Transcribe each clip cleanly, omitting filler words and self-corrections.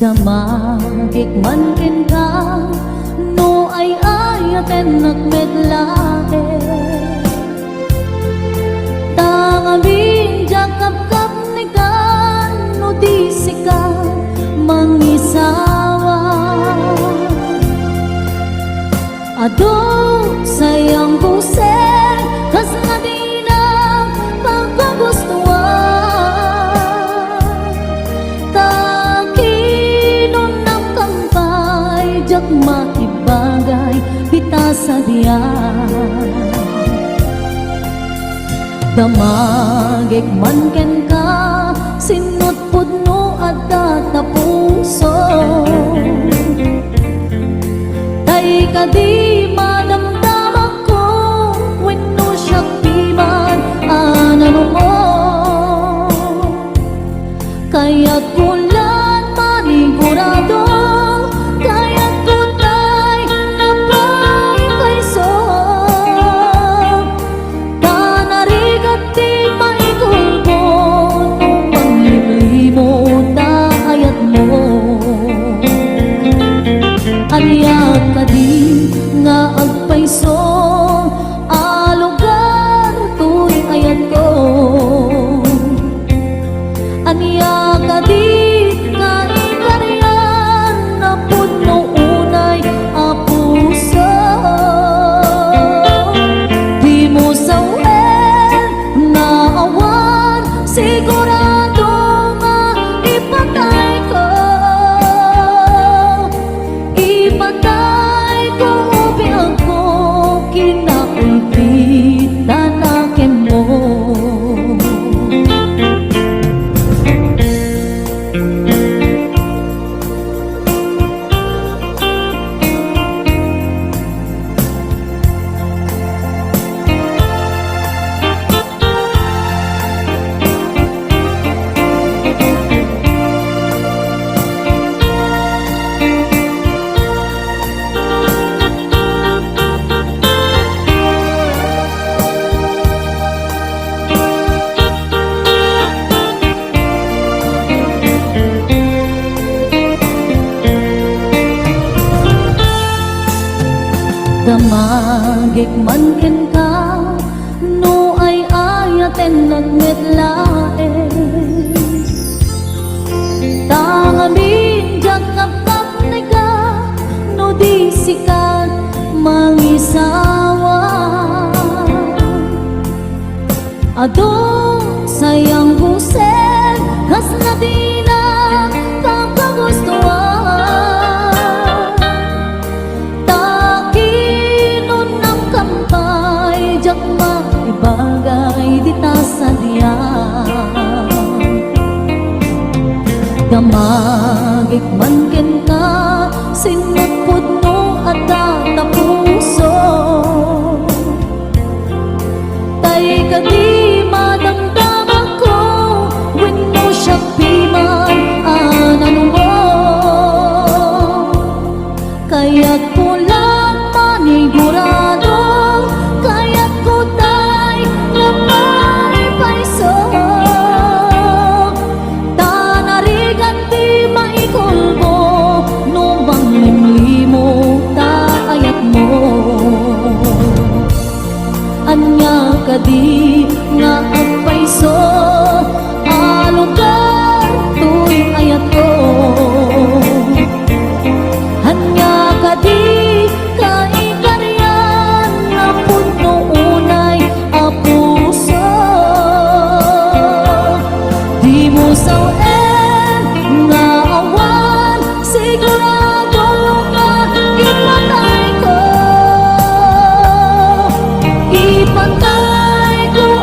Damagik man ken ka no ay ayaten nagmedlae tangabing jakap-kap ni ka no di sika mangisawa ado sayang busen kas na di na pagkagustuhan jak makibagay kita sa diyan damagik man ken ka sinot pudno at tatapuso tay ka di madamdam ako wenno siya piman anano mo kaya't kulan manigurado aliyak ka di nga agpaiso alugar tuy ayat ko aniyak ka di nga ikaryan na puno unay apuso di mo sawen na awan sigurado nga ipatay ko ipatay ko biang ko kinakulpit tanakin mo damagik man ken ka no ay ayaten nagmetlae tangabing jakap-kap ni ka no di sikat mangisawa ado sayang busen kas na di na pagkagustuhan jak makibagay dita sa diyan damagik man ken ka sinot pudno at tatapuso tay ka di madamdam ako wenno siya piman anano mo kaya't kulang manigurado anya kadi nga agpaiso alugar tuy ayat ko anya kadi kaikaryan na puno unay apuso di mo sawen nga awan sigurado nga ipatay ko ipatay ko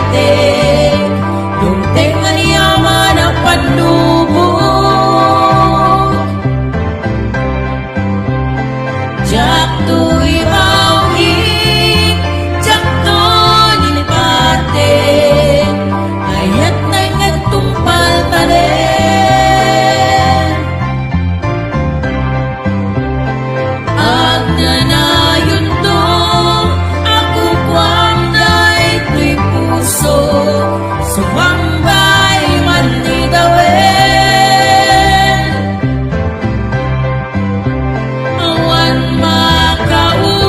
nilipate yung tenga niyaman ang panubog. Jak tu ibawi, jak tu nilipate ayat na nagtumpal talen. Ag nanayon to ako kwang day tuy puso sumambay man ni dawen awan makauwi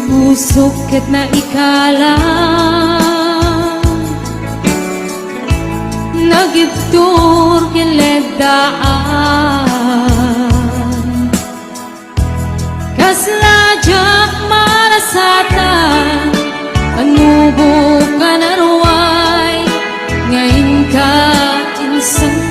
pusok ket na ikala nagibtur kiledaan kaslajak marasatan anubo ka naruay ngayon ka insang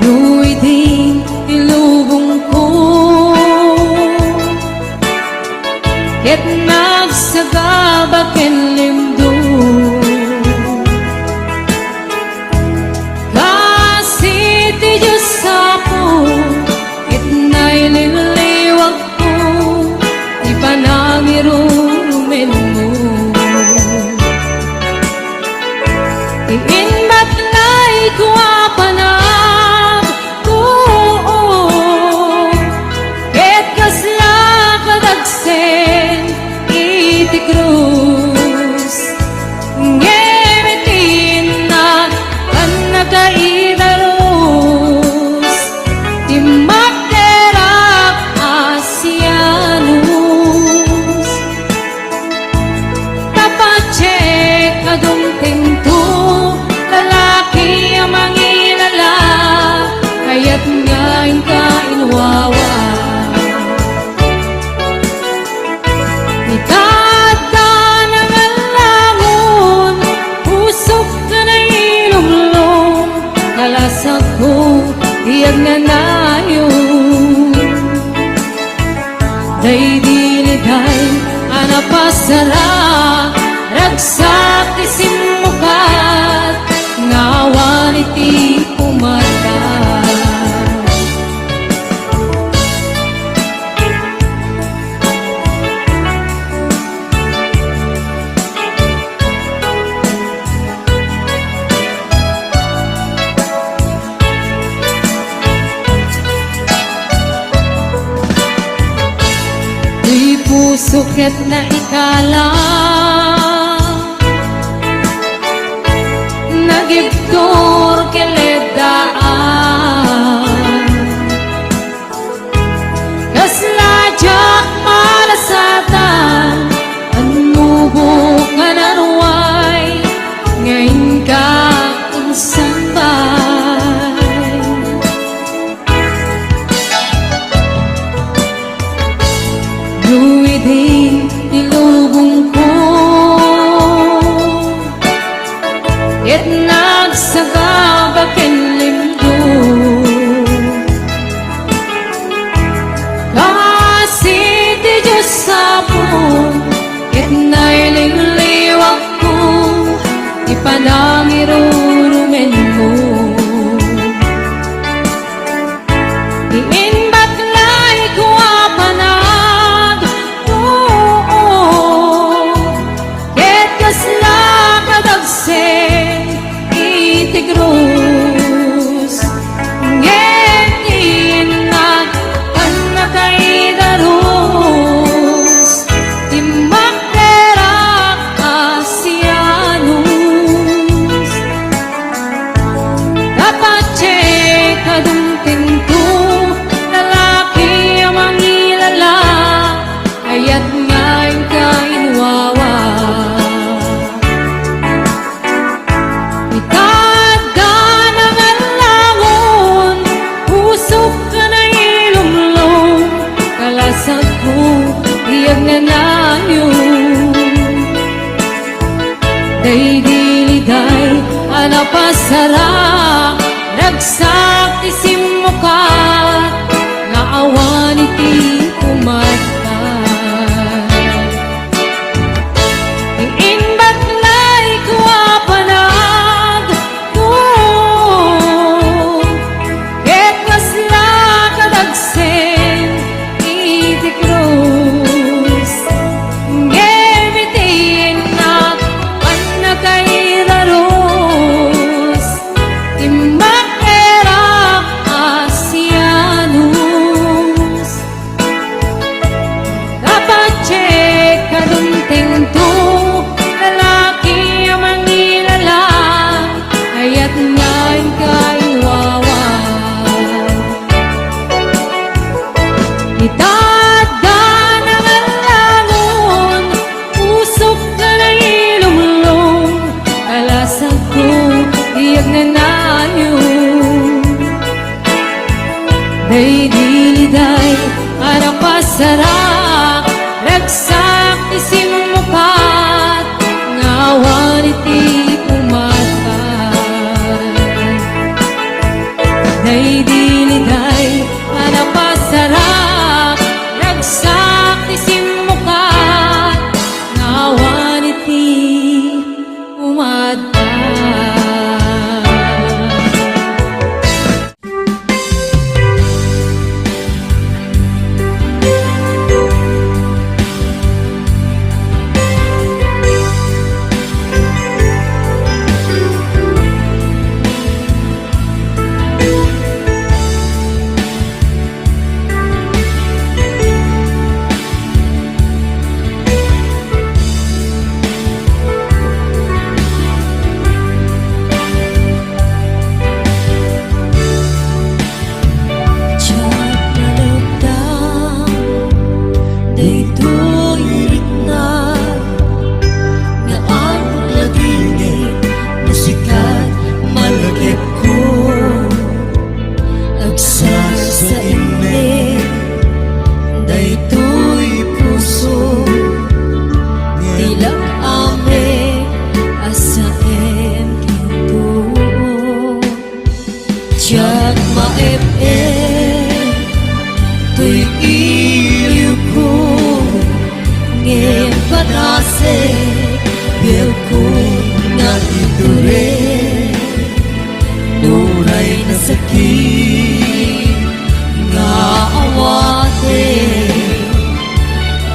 Nu'y di ilubong ko ket nagsagabak limdo kasi ti Diyos sapo ket naililiwag ko di panangirumen mo iinbat lay ko apanang iti krus ngemetin na kan nagaidarus di magderak asianus tapacek adong tinto lalaki ang mangilala kaya't ngayon ka inwawa ko iyag na nayon day diliday anapasara ragsak ti simukat ngawan iti umata puso ket na ikala nagibtor kiledaan kaslajak malasatan anubo ka naruay ngayon ka insang Nu'y di ilubong ko ket nagsagabak limdo kasi ti Diyos sapo ket naililiwag ko di panangirurumen mo iinbat lay ko apanang iti krus ngetin na kan nakaidarus di magderak asianus tapacek adong tinto Day diliday para pasarap ragsak isimumukat ngawan iti umatay. Day diliday para pasarap ragsak isimumukat ngawan iti umatay. Diyak ma-ep-ep Tuy iliw ko Ngayon panase Biyaw ko nga ito rin Nuray na sakit Nga awate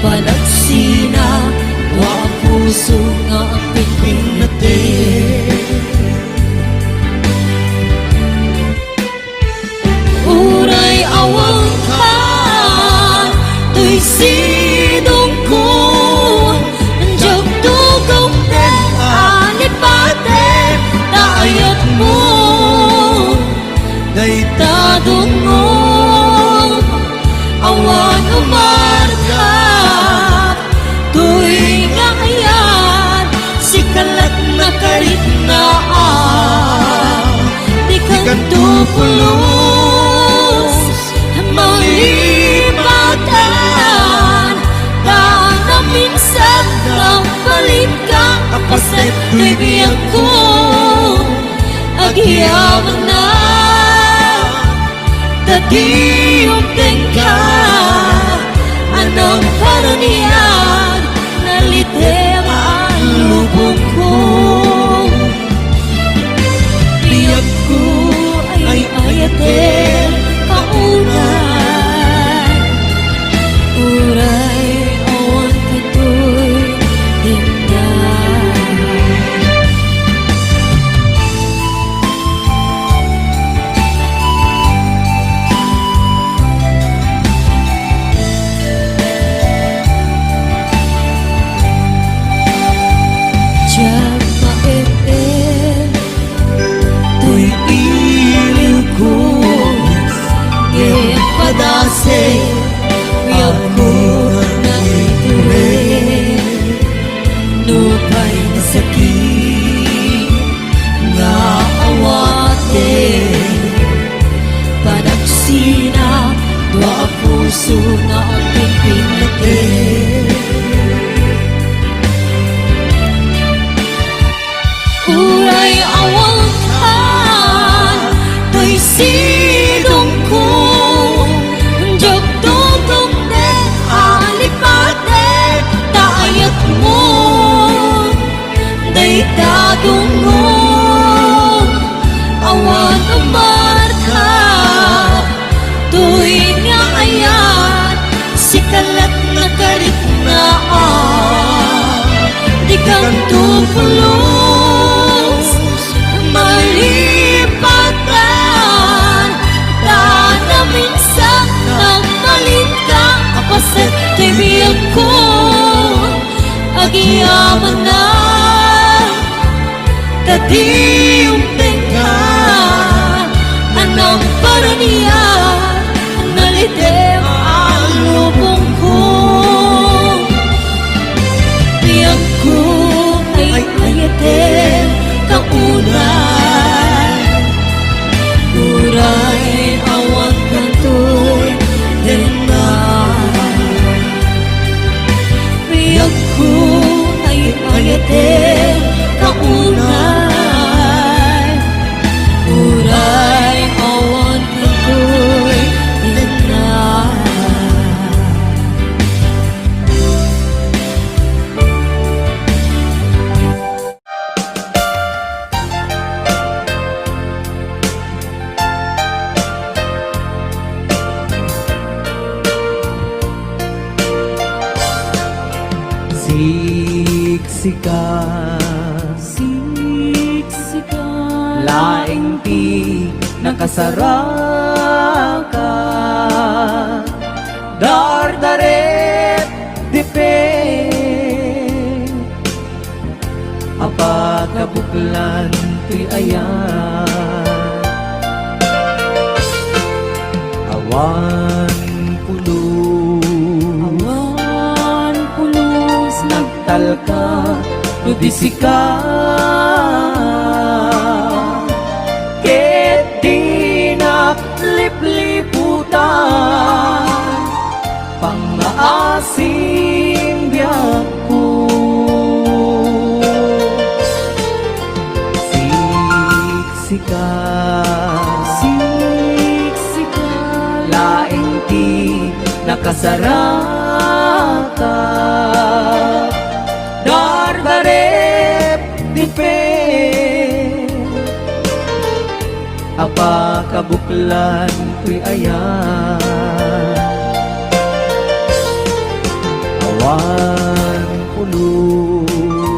Panagsina Wa ang puso nga ang pingping natin Uray awang ka Tuy sidong ko Anjog tugong den Anit pate Taayat mo Day tadong mo Awan umarkap Tuy nga ayan Sikalat na karit na Di kan tupulos Malipatan Daan na minsan Nang palit ka Kapaset tuy biyang ko Agyaman na Tadiyong tengka Anong karaniyan Nalitem ang lubong ko Biyag ko ay ayatin Kaunan Uray awan katoy Dindan Diyak ma-ep-ep Tuy iliw ko Ngayon padase Biyag ko na ito rin Nupay na sakit Nga awate Panagsina Dwa ang puso na ang pingping natin Uray awang kan Tuy sidong ko Anjog tugong den Alipate Taayat mo Day tadong mo Awan umarkap Tuy nga ayan Sikalat na karit na Di kang tupulos Malipatan Daan na minsan Nang malit ka Kapaset tuy biyag ko Agyaman na Tadiyong tengka Anong paraniyan Nalitem ang lubong ko Biyag ko ay ayatin Kaunan Uray awan kanto siksikan, laing ti nakasaraka, dardaret dipe, apakabuklan ti ayan, awan pulos nagtalka nudisika, ket di naglipliputan pangaasim biyak ko, siksikan, laing ti nakasaraka, dardarep dipe, apakabuklan ko'y ayan, awan pulos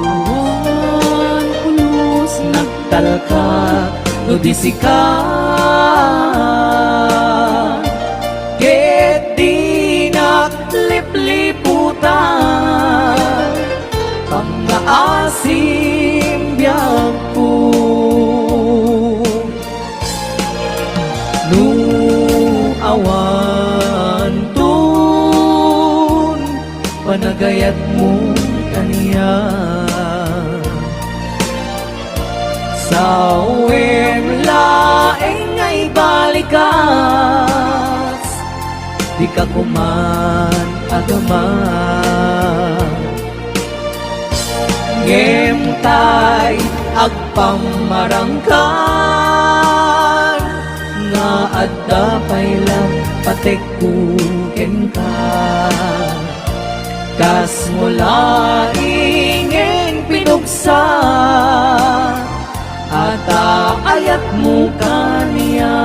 nagtalka nudisika, ket di naglipliputan pangaasim biyak ko, nu awan tun panagayat mo kaniya, sa uwing laing ay balikas, di ka kuman agaman, ngemtay agpamarangkan, nga adda paylang patekkuken ka, kas mula ingin pinuksa, at ayat mo kaniya,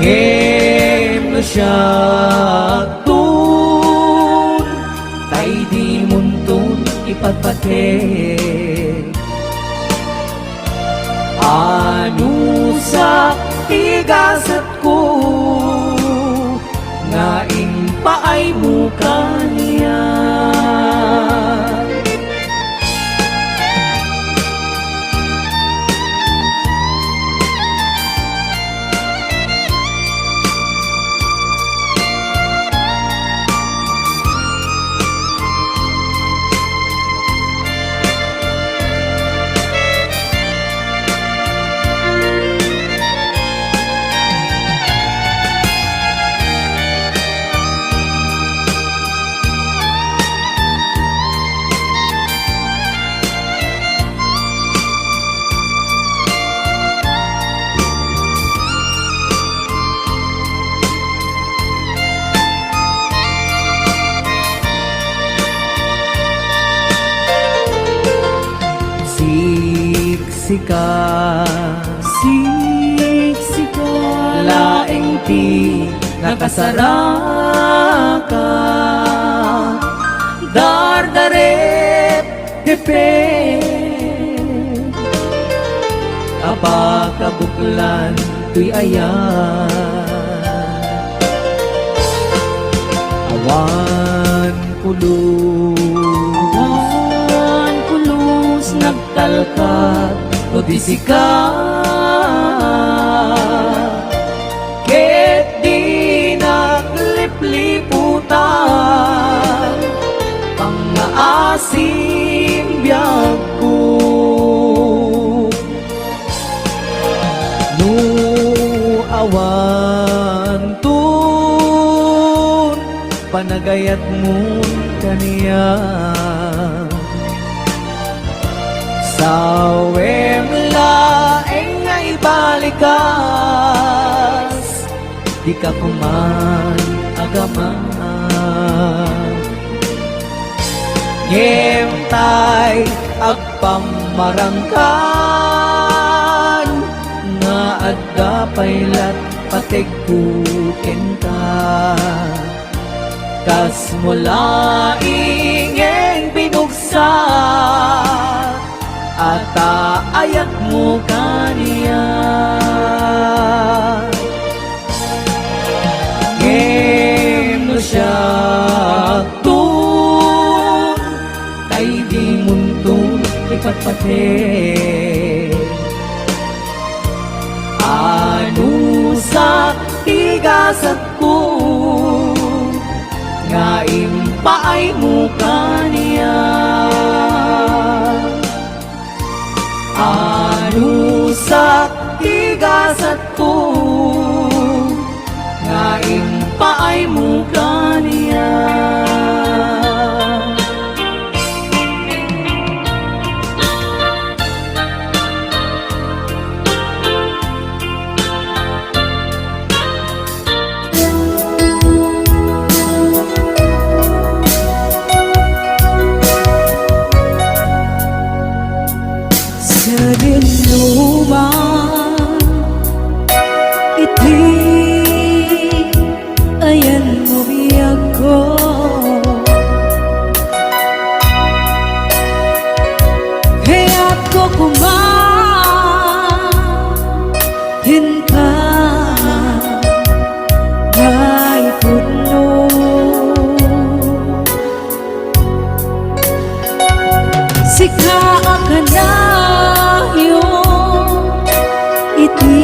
ngem na siya tun, tay di muntun ipagpatek, ano sa tigasat ko, ngaing paay mo kaniya. Siksikan, laing ti nakasaraka, dardarep dipe, apakabuklan tuy ayan, awan pulos nagtalkat nudisika, ket di naglipliputan pangaasim biyak ko, nu awan tun panagayat mo kaniya, sawem laeng ay balikas, di ka kuman agaman, ngemtay agpamarangkan, nga adda paylat pategkuken ka, kas mula ingeng pinuksa at aayat mo kaniya. Ngem no siya tun kay di muntun ipatpate anu sa tigasat ko nga impaay mo kaniya. Anu sa tigasat ko nga impaay mo kaniya. Sa dinuman iti ayan mo biyak ko, kaya't ko kumahin ka may puno. Sika ka na iti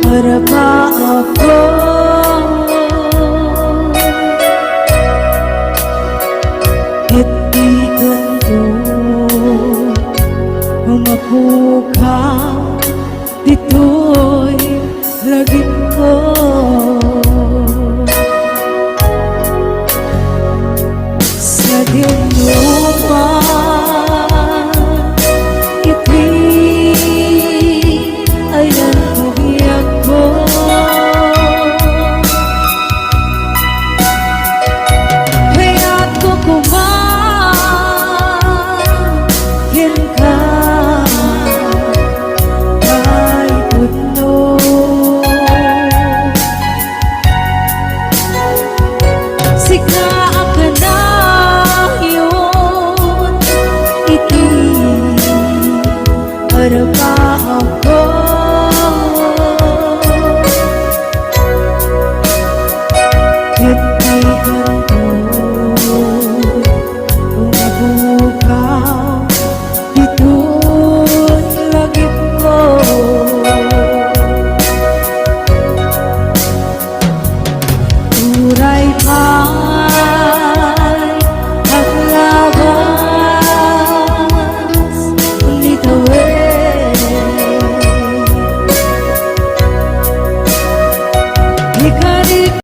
para pa ako